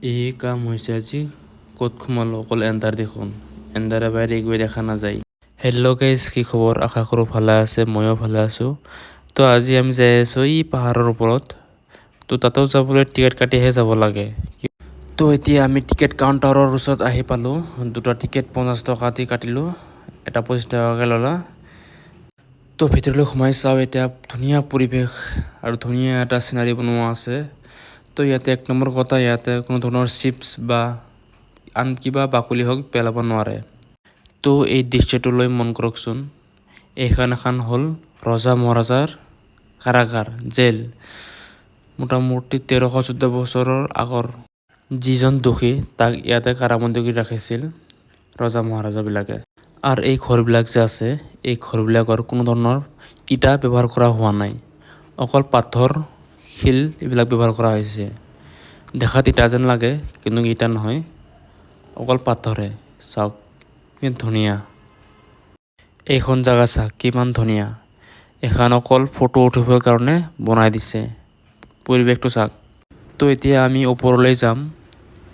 এই কাম হৈছে আজি ক'ত সোমালো অকল এন্ধাৰ দেখোন এন্ধাৰে বাহিৰে গৈ দেখা নাযায়। হেল্ল' গাইজ, কি খবৰ? আশা কৰোঁ ভালে আছে, ময়ো ভালে আছোঁ। তো আজি আমি যাই আছোঁ এই পাহাৰৰ ওপৰত। তো তাতেও যাবলৈ টিকেট কাটিহে যাব লাগে। তো এতিয়া আমি টিকেট কাউণ্টাৰৰ ওচৰত আহি পালোঁ। দুটা টিকেট 50 টকা দি কাটিলোঁ, এটা 25 টকাকৈ ল'লা। তো ভিতৰলৈ সোমাই চাওঁ, এতিয়া ধুনীয়া পৰিৱেশ আৰু ধুনীয়া এটা চিনাৰী বনোৱা আছে। তো ইয়াতে এক নম্বৰ কথা, ইয়াতে কোনো ধৰণৰ চিপছ বা আন কিবা বাকলি হওক পেলাব নোৱাৰে। তো এই দৃশ্যটোলৈ মন কৰকচোন, এইখন এখন হ'ল ৰজা মহাৰাজাৰ কাৰাগাৰ, জেল। মোটামুটি 1314 বছৰৰ আগৰ যিজন দোষী তাক ইয়াতে কাৰাবন্দী কৰি ৰাখিছিল ৰজা মহাৰাজাবিলাকে। আৰু এই ঘৰবিলাক যে আছে, এই ঘৰবিলাকৰ কোনো ধৰণৰ ইটা ব্যৱহাৰ কৰা হোৱা নাই, অকল পাথৰ শিল এইবিলাক ব্যৱহাৰ কৰা হৈছে। দেখাত ইটা যেন লাগে কিন্তু ইটা নহয়, অকল পাথৰে। চাওক কি ধুনীয়া এইখন জাগা, চাওক কিমান ধুনীয়া। এখন অকল ফটো উঠিবৰ কাৰণে বনাই দিছে, পৰিৱেশটো চাওক। তো এতিয়া আমি ওপৰলৈ যাম,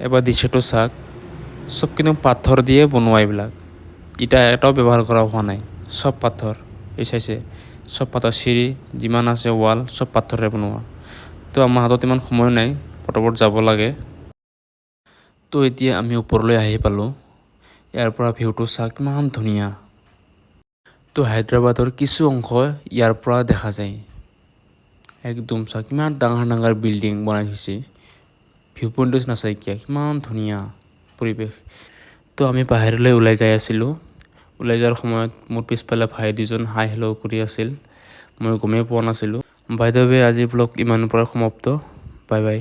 এবাৰ দৃশ্যটো চাওক। চব কিন্তু পাথৰ দিয়ে বনোৱা, এইবিলাক ইটা এটাও ব্যৱহাৰ কৰা হোৱা নাই, চব পাথৰ। এই চাইছে, চব পাথৰ, চিৰি যিমান আছে ৱাল চব পাথৰেৰে বনোৱা। তো আমাৰ হাতত ইমান সময় নাই, পটাপট যাব লাগে। তো এতিয়া আমি ওপৰলৈ আহি পালোঁ, ইয়াৰ পৰা ভিউটো চাওক কিমান ধুনীয়া। তো হায়দৰাবাদৰ কিছু অংশ ইয়াৰ পৰা দেখা যায়, একদম চাওক কিমান ডাঙৰ ডাঙৰ বিল্ডিং বনাই থৈছে। ভিউ পইণ্টটো নাচাইকিয়া, কিমান ধুনীয়া পৰিৱেশ। তো আমি বাহিৰলৈ ওলাই যাই আছিলোঁ। ওলাই যোৱাৰ সময়ত মোৰ পিছফালে ভাই দুজন হাই হেল্ল' কৰি আছিল, মই গমেই পোৱা নাছিলোঁ। বাই দ্য ৱে, আজিৰ ব্লগ ইমানৰ পৰা সমাপ্ত। Bye bye.